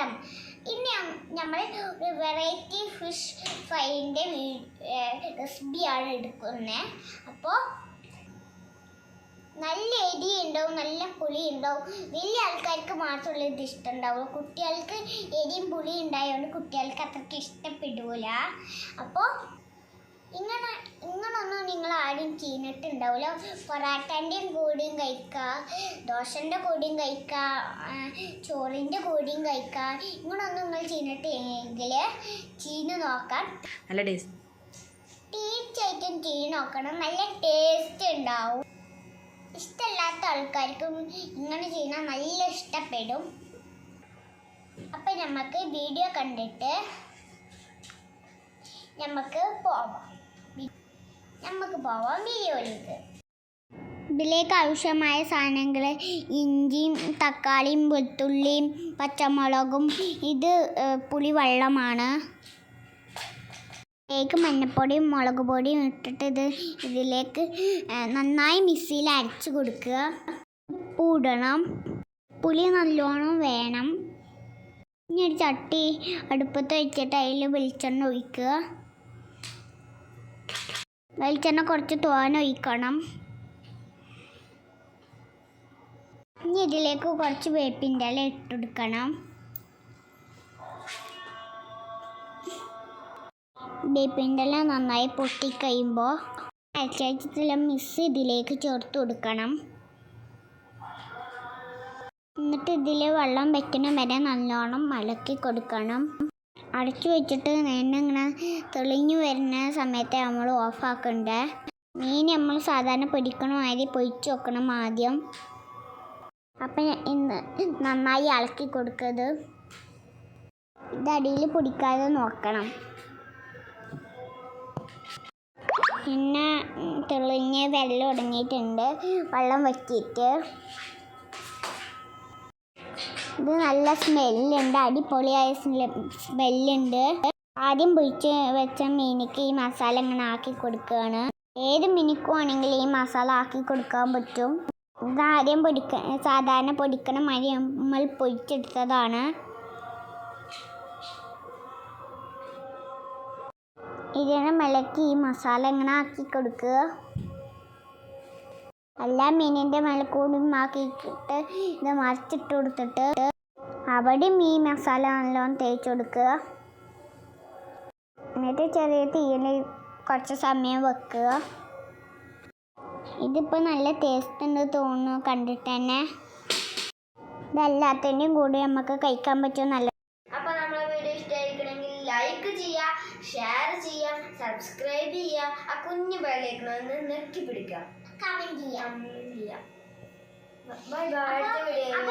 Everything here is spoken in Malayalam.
സ്വാഗതം. ഇന്ന് നമ്മൾ ഒരു വെറൈറ്റി ഫിഷ് ഫ്രൈൻ്റെ റെസിപ്പിയാണ് എടുക്കുന്നത്. അപ്പോൾ നല്ല എരി ഉണ്ടാവും, നല്ല പുളി ഉണ്ടാവും. വലിയ ആൾക്കാർക്ക് മാത്രമല്ല ഇത് ഇഷ്ടമുണ്ടാവും. കുട്ടികൾക്ക് എരിയും പുളി ഉണ്ടായതുകൊണ്ട് കുട്ടികൾക്ക് അത്രയ്ക്ക് ഇഷ്ടപ്പെടില്ല. അപ്പോൾ ഇങ്ങനൊന്നും നിങ്ങൾ ആരും ചെയ്തിട്ടുണ്ടാവില്ല. പൊറാട്ടൻ്റെയും കൂടിയും കഴിക്കുക, ദോശൻ്റെ കൂടിയും കഴിക്കുക, ചോറിൻ്റെ കൂടിയും കഴിക്കുക. ഇങ്ങനൊന്നും നിങ്ങൾ ചെയ്തിട്ടില്ലെങ്കിൽ ചീന് നോക്കാം. നല്ല ടേസ്റ്റ്, തീർച്ചയായിട്ടും ചീന് നോക്കണം. നല്ല ടേസ്റ്റ് ഉണ്ടാവും. ഇഷ്ടമില്ലാത്ത ആൾക്കാർക്കും ഇങ്ങനെ ചെയ്യുന്നത് നല്ല ഇഷ്ടപ്പെടും. അപ്പം നമുക്ക് വീഡിയോ കണ്ടിട്ട് നമുക്ക് പോവാം വീഡിയോയിലേക്ക്. ഇതിലേക്ക് ആവശ്യമായ സാധനങ്ങൾ ഇഞ്ചിയും തക്കാളിയും വെളുത്തുള്ളിയും പച്ചമുളകും. ഇത് പുളിവെള്ളമാണ്. ഇതിലേക്ക് മഞ്ഞൾപ്പൊടിയും മുളക് പൊടിയും ഇട്ടിട്ട് ഇതിലേക്ക് നന്നായി മിക്സിയിൽ അരച്ച് കൊടുക്കുക. ഉപ്പ് ഇടണം. പുളി നല്ലോണം വേണം. ഇനി ഒരു ചട്ടി അടുപ്പത്ത് വെച്ചിട്ട് അതിൽ വെളിച്ചെണ്ണ ഒഴിക്കുക. വെളിച്ചെണ്ണ കുറച്ച് തോനെ ഒഴിക്കണം. ഇനി ഇതിലേക്ക് കുറച്ച് വേപ്പിൻ്റെ ഇല ഇട്ടെടുക്കണം. വേപ്പിൻ്റെ ഇല നന്നായി പൊട്ടിക്കഴിയുമ്പോൾ അരച്ചത്തിലെ മിക്സ് ഇതിലേക്ക് ചേർത്ത് കൊടുക്കണം. എന്നിട്ട് ഇതിൽ വെള്ളം വയ്ക്കുന്ന വരെ നല്ലോണം ഇളക്കി കൊടുക്കണം. അടച്ചു വെച്ചിട്ട് ഇങ്ങനെ തെളിഞ്ഞു വരുന്ന സമയത്ത് നമ്മൾ ഓഫാക്കണ്ടേ. മീൻ നമ്മൾ സാധാരണ പൊരിക്കണ മാതിരി പൊരിച്ച് വെക്കണം ആദ്യം. അപ്പം ഇന്ന് നന്നായി ഇളക്കി കൊടുക്കരുത്. ഇത് അടിയിൽ പൊടിക്കാതെ നോക്കണം. പിന്നെ തെളിഞ്ഞ് വെള്ളം ഉടങ്ങിയിട്ടുണ്ട്. വെള്ളം വറ്റിയിട്ട് ഇത് നല്ല സ്മെല്ലുണ്ട്, അടിപൊളിയായ സ്മെല്ലുണ്ട്. ആദ്യം പൊരിച്ച് വെച്ച മീനിക്ക് ഈ മസാല ഇങ്ങനെ ആക്കി കൊടുക്കുകയാണ്. ഏത് മീനിക്കും ആണെങ്കിൽ ഈ മസാല ആക്കി കൊടുക്കാൻ പറ്റും. ഇതാദ്യം സാധാരണ പൊടിക്കണ മാതിരി നമ്മൾ പൊരിച്ചെടുത്തതാണ്. ഇതിനെ മിളക്കി ഈ മസാല ഇങ്ങനെ ആക്കി കൊടുക്കുക. എല്ലാ മീനിൻ്റെ മേലക്കൂടും ആക്കിയിട്ട് ഇത് മറിച്ചിട്ട് കൊടുത്തിട്ട് അവിടെയും ഈ മസാല നല്ലോണം തേച്ച് കൊടുക്കുക. എന്നിട്ട് ചെറിയ തീയിൽ കുറച്ച് സമയം വെക്കുക. ഇതിപ്പോൾ നല്ല ടേസ്റ്റ് ഉണ്ട് തോന്നുന്നു കണ്ടിട്ട് തന്നെ. ഇതെല്ലാത്തിൻ്റെയും കൂടി നമുക്ക് കഴിക്കാൻ പറ്റും. നല്ല അപ്പോൾ നമ്മളെ വീഡിയോ ഇഷ്ടമായിരിക്കണമെങ്കിൽ ലൈക്ക് ചെയ്യുക, ഷെയർ ചെയ്യുക, സബ്സ്ക്രൈബ് ചെയ്യുക, ആ കുഞ്ഞു ബെല്ലൈക്കൺ നെക്കി പിടിക്കുക, കമൻറ്റ് ചെയ്യാം. Bye bye. അടുത്ത വീഡിയോയിൽ